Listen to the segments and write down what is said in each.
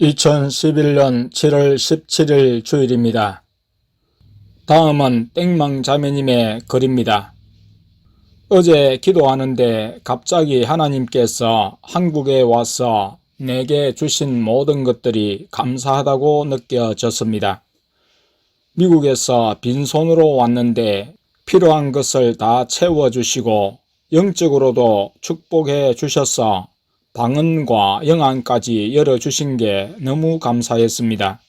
2011년 7월 17일 주일입니다. 다음은 땡망 자매님의 글입니다. 어제 기도하는데 갑자기 하나님께서 한국에 와서 내게 주신 모든 것들이 감사하다고 느껴졌습니다. 미국에서 빈손으로 왔는데 필요한 것을 다 채워주시고 영적으로도 축복해 주셔서 방언과 영안까지 열어주신 게 너무 감사했습니다.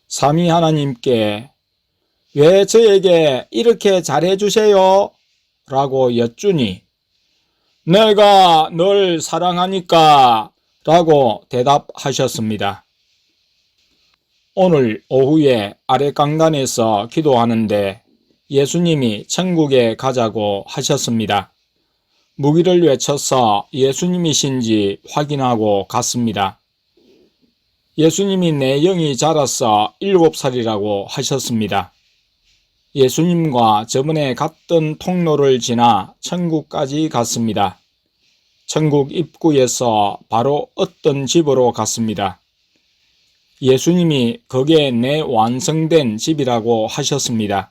삼위 하나님께 왜 저에게 이렇게 잘해주세요? 라고 여쭈니 내가 널 사랑하니까 라고 대답하셨습니다. 오늘 오후에 아래 강단에서 기도하는데 예수님이 천국에 가자고 하셨습니다. 무기를 외쳐서 예수님이신지 확인하고 갔습니다. 예수님이 내 영이 자라서 7살이라고 하셨습니다. 예수님과 저번에 갔던 통로를 지나 천국까지 갔습니다. 천국 입구에서 바로 어떤 집으로 갔습니다. 예수님이 그게 내 완성된 집이라고 하셨습니다.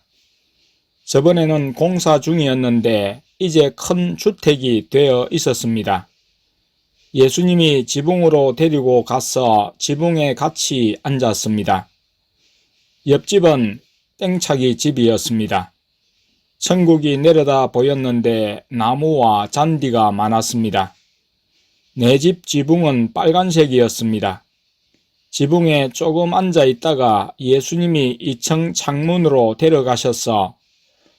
저번에는 공사 중이었는데 이제 큰 주택이 되어 있었습니다. 예수님이 지붕으로 데리고 가서 지붕에 같이 앉았습니다. 옆집은 땡차기 집이었습니다. 천국이 내려다 보였는데 나무와 잔디가 많았습니다. 내 집 지붕은 빨간색이었습니다. 지붕에 조금 앉아 있다가 예수님이 2층 창문으로 데려가셔서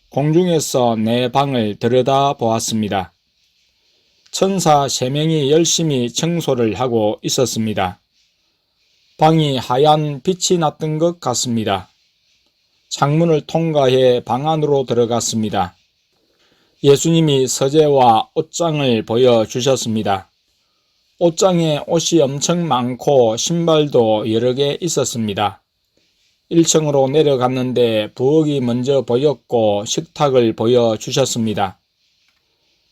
공중에서 내 방을 들여다 보았습니다. 천사 3명이 열심히 청소를 하고 있었습니다. 방이 하얀 빛이 났던 것 같습니다. 창문을 통과해 방 안으로 들어갔습니다. 예수님이 서재와 옷장을 보여주셨습니다. 옷장에 옷이 엄청 많고 신발도 여러 개 있었습니다. 1층으로 내려갔는데 부엌이 먼저 보였고 식탁을 보여주셨습니다.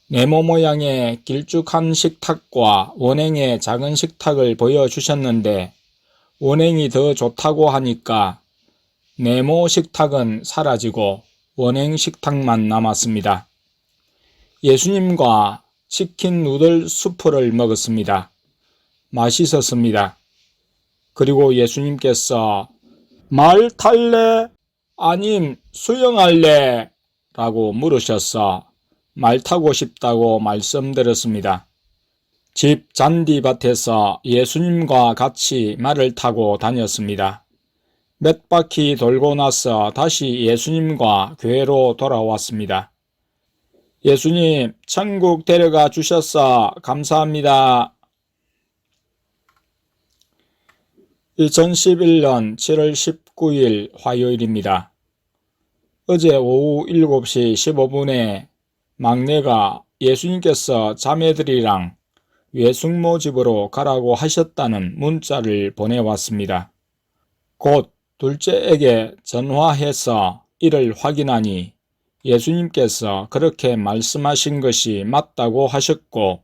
네모 모양의 길쭉한 식탁과 원행의 작은 식탁을 보여주셨는데 원행이 더 좋다고 하니까 네모 식탁은 사라지고 원행 식탁만 남았습니다. 예수님과 치킨 누들 수프를 먹었습니다. 맛있었습니다. 그리고 예수님께서 말 탈래? 아님 수영할래? 라고 물으셔서 말 타고 싶다고 말씀드렸습니다. 집 잔디밭에서 예수님과 같이 말을 타고 다녔습니다. 몇 바퀴 돌고 나서 다시 예수님과 교회로 돌아왔습니다. 예수님, 천국 데려가 주셔서 감사합니다. 2011년 7월 19일 화요일입니다. 어제 오후 7시 15분에 막내가 예수님께서 자매들이랑 외숙모 집으로 가라고 하셨다는 문자를 보내왔습니다. 곧 둘째에게 전화해서 이를 확인하니 예수님께서 그렇게 말씀하신 것이 맞다고 하셨고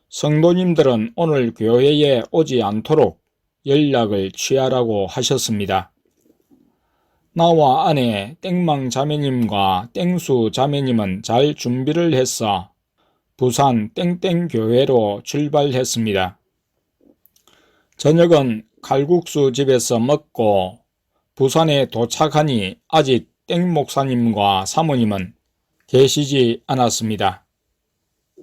성도님들은 오늘 교회에 오지 않도록 연락을 취하라고 하셨습니다. 나와 아내 땡망 자매님과 땡수 자매님은 잘 준비를 해서 부산 땡땡교회로 출발했습니다. 저녁은 칼국수 집에서 먹고 부산에 도착하니 아직 땡 목사님과 사모님은 계시지 않았습니다.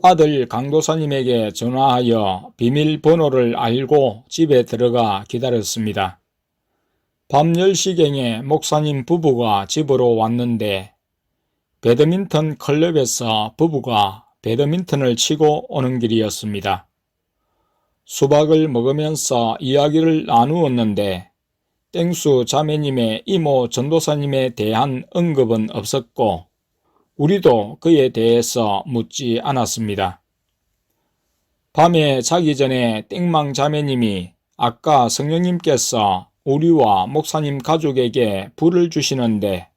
아들 강도사님에게 전화하여 비밀번호를 알고 집에 들어가 기다렸습니다. 밤 10시경에 목사님 부부가 집으로 왔는데 배드민턴 클럽에서 부부가 배드민턴을 치고 오는 길이었습니다. 수박을 먹으면서 이야기를 나누었는데 땡수 자매님의 이모 전도사님에 대한 언급은 없었고 우리도 그에 대해서 묻지 않았습니다. 밤에 자기 전에 땡망 자매님이 아까 성령님께서 우리와 목사님 가족에게 불을 주시는데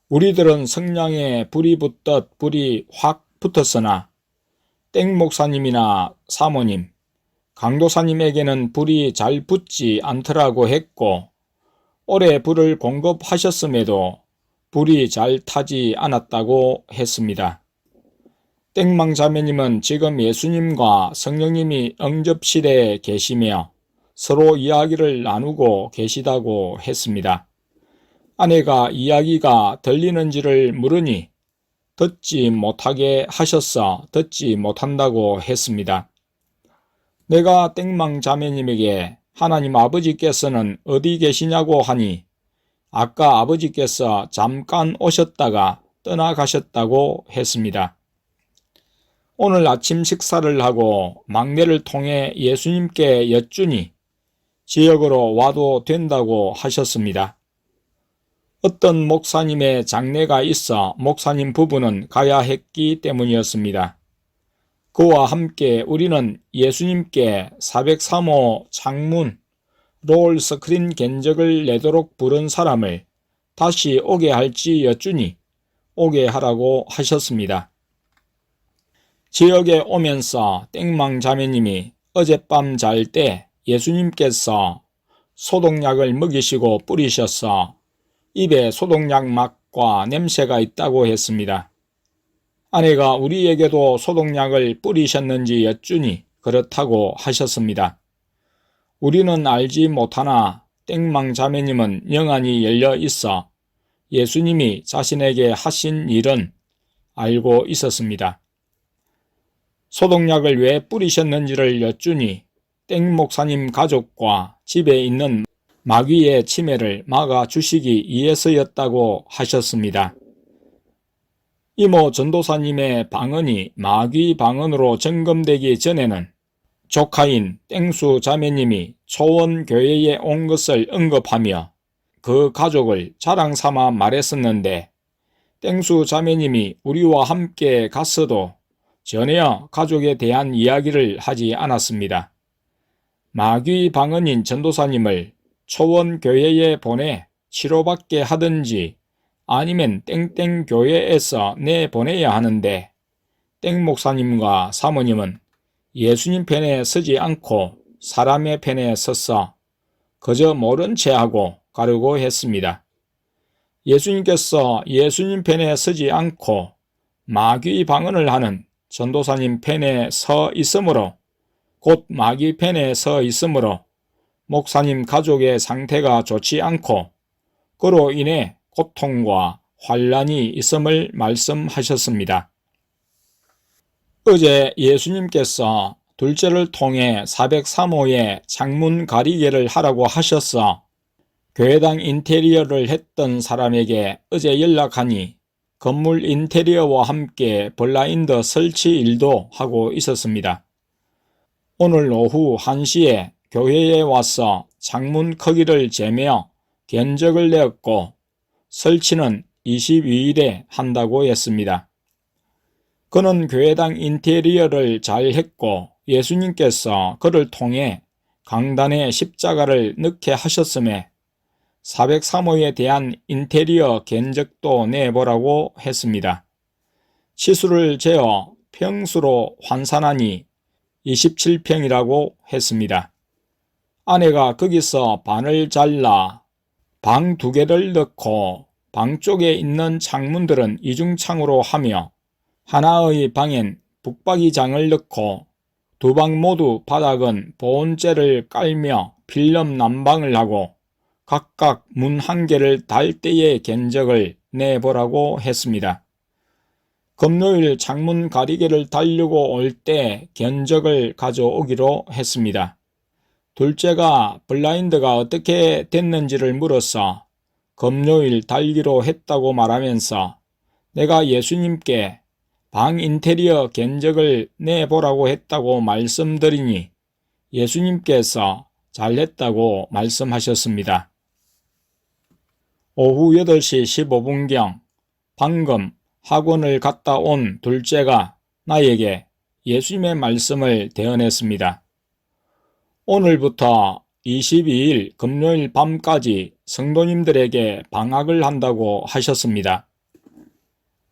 우리들은 성냥에 불이 붙듯 불이 확 붙었으나 땡 목사님이나 사모님, 강도사님에게는 불이 잘 붙지 않더라고 했고 오래 불을 공급하셨음에도 불이 잘 타지 않았다고 했습니다. 땡망 자매님은 지금 예수님과 성령님이 응접실에 계시며 서로 이야기를 나누고 계시다고 했습니다. 아내가 이야기가 들리는지를 물으니 듣지 못하게 하셔서 듣지 못한다고 했습니다. 내가 땡망 자매님에게 하나님 아버지께서는 어디 계시냐고 하니 아까 아버지께서 잠깐 오셨다가 떠나가셨다고 했습니다. 오늘 아침 식사를 하고 막내를 통해 예수님께 여쭈니 지역으로 와도 된다고 하셨습니다. 어떤 목사님의 장례가 있어 목사님 부부는 가야 했기 때문이었습니다. 그와 함께 우리는 예수님께 403호 창문 롤 스크린 견적을 내도록 부른 사람을 다시 오게 할지 여쭈니 오게 하라고 하셨습니다. 지역에 오면서 땡망 자매님이 어젯밤 잘 때 예수님께서 소독약을 먹이시고 뿌리셔서 입에 소독약 맛과 냄새가 있다고 했습니다. 아내가 우리에게도 소독약을 뿌리셨는지 여쭈니 그렇다고 하셨습니다. 우리는 알지 못하나 땡망 자매님은 영안이 열려 있어 예수님이 자신에게 하신 일은 알고 있었습니다. 소독약을 왜 뿌리셨는지를 여쭈니 땡 목사님 가족과 집에 있는 마귀의 치매를 막아주시기 위해서였다고 하셨습니다. 이모 전도사님의 방언이 마귀 방언으로 점검되기 전에는 조카인 땡수 자매님이 초원교회에 온 것을 언급하며 그 가족을 자랑삼아 말했었는데 땡수 자매님이 우리와 함께 갔어도 전혀 가족에 대한 이야기를 하지 않았습니다. 마귀 방언인 전도사님을 초원교회에 보내 치료받게 하든지 아니면 땡땡 교회에서 내보내야 하는데 땡 목사님과 사모님은 예수님 편에 서지 않고 사람의 편에 서서 그저 모른 채 하고 가려고 했습니다. 예수님께서 예수님 편에 서지 않고 마귀 방언을 하는 전도사님 편에 서 있으므로 곧 마귀 편에 서 있으므로 목사님 가족의 상태가 좋지 않고 그로 인해 고통과 환난이 있음을 말씀하셨습니다. 어제 예수님께서 둘째를 통해 403호의 창문 가리개를 하라고 하셔서 교회당 인테리어를 했던 사람에게 어제 연락하니 건물 인테리어와 함께 블라인드 설치 일도 하고 있었습니다. 오늘 오후 1시에 교회에 와서 창문 크기를 재며 견적을 내었고 설치는 22일에 한다고 했습니다. 그는 교회당 인테리어를 잘 했고 예수님께서 그를 통해 강단에 십자가를 넣게 하셨음에 403호에 대한 인테리어 견적도 내보라고 했습니다. 치수를 재어 평수로 환산하니 27평이라고 했습니다. 아내가 거기서 반을 잘라 방 2개를 넣고 방 쪽에 있는 창문들은 이중창으로 하며 하나의 방엔 북박이장을 넣고 2방 모두 바닥은 보온재를 깔며 필름 난방을 하고 각각 문 1개를 달 때의 견적을 내보라고 했습니다. 금요일 창문 가리개를 달려고 올 때 견적을 가져오기로 했습니다. 둘째가 블라인드가 어떻게 됐는지를 물어서 금요일 달기로 했다고 말하면서 내가 예수님께 방 인테리어 견적을 내보라고 했다고 말씀드리니 예수님께서 잘했다고 말씀하셨습니다. 오후 8시 15분경 방금 학원을 갔다 온 둘째가 나에게 예수님의 말씀을 대언했습니다. 오늘부터 22일 금요일 밤까지 성도님들에게 방학을 한다고 하셨습니다.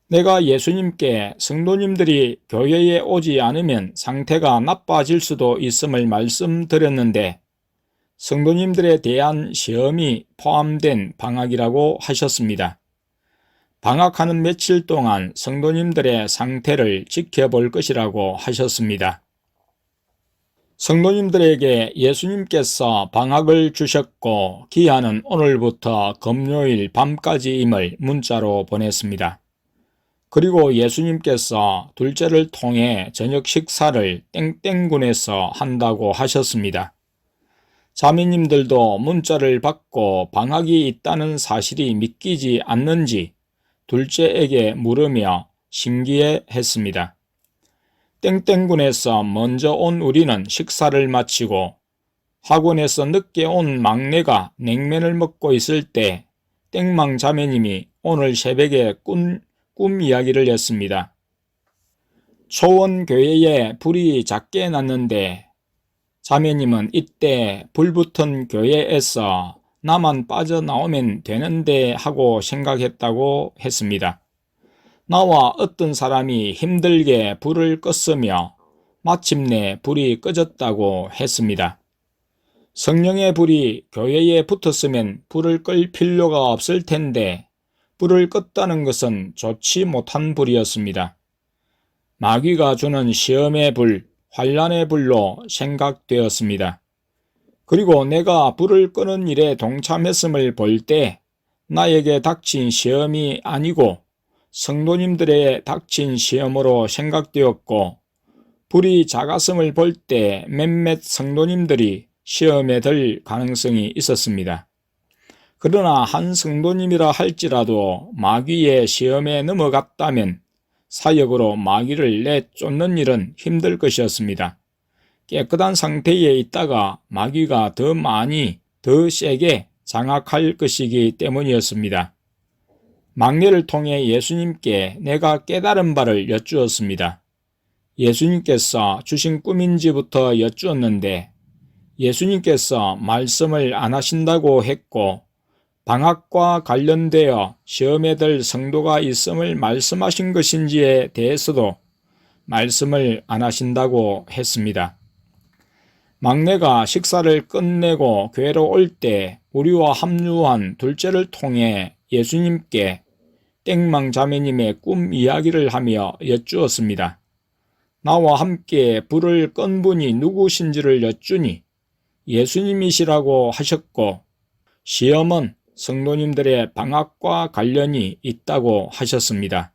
내가 예수님께 성도님들이 교회에 오지 않으면 상태가 나빠질 수도 있음을 말씀드렸는데 성도님들에 대한 시험이 포함된 방학이라고 하셨습니다. 방학하는 며칠 동안 성도님들의 상태를 지켜볼 것이라고 하셨습니다. 성도님들에게 예수님께서 방학을 주셨고 기한은 오늘부터 금요일 밤까지임을 문자로 보냈습니다. 그리고 예수님께서 둘째를 통해 저녁 식사를 땡땡군에서 한다고 하셨습니다. 자매님들도 문자를 받고 방학이 있다는 사실이 믿기지 않는지 둘째에게 물으며 신기해했습니다. 땡땡군에서 먼저 온 우리는 식사를 마치고 학원에서 늦게 온 막내가 냉면을 먹고 있을 때 땡망 자매님이 오늘 새벽에 꿈 이야기를 했습니다. 초원교회에 불이 작게 났는데 자매님은 이때 불붙은 교회에서 나만 빠져나오면 되는데 하고 생각했다고 했습니다. 나와 어떤 사람이 힘들게 불을 껐으며 마침내 불이 꺼졌다고 했습니다. 성령의 불이 교회에 붙었으면 불을 끌 필요가 없을 텐데 불을 껐다는 것은 좋지 못한 불이었습니다. 마귀가 주는 시험의 불, 환난의 불로 생각되었습니다. 그리고 내가 불을 끄는 일에 동참했음을 볼 때 나에게 닥친 시험이 아니고 성도님들의 닥친 시험으로 생각되었고 불이 작았음을 볼 때 몇몇 성도님들이 시험에 들 가능성이 있었습니다. 그러나 한 성도님이라 할지라도 마귀의 시험에 넘어갔다면 사역으로 마귀를 내쫓는 일은 힘들 것이었습니다. 깨끗한 상태에 있다가 마귀가 더 많이, 더 세게 장악할 것이기 때문이었습니다. 막내를 통해 예수님께 내가 깨달은 바를 여쭈었습니다. 예수님께서 주신 꿈인지부터 여쭈었는데 예수님께서 말씀을 안 하신다고 했고 방학과 관련되어 시험에 들 성도가 있음을 말씀하신 것인지에 대해서도 말씀을 안 하신다고 했습니다. 막내가 식사를 끝내고 교회로 올 때 우리와 합류한 둘째를 통해 예수님께 땡망 자매님의 꿈 이야기를 하며 여쭈었습니다. 나와 함께 불을 끈 분이 누구신지를 여쭈니 예수님이시라고 하셨고 시험은 성도님들의 방학과 관련이 있다고 하셨습니다.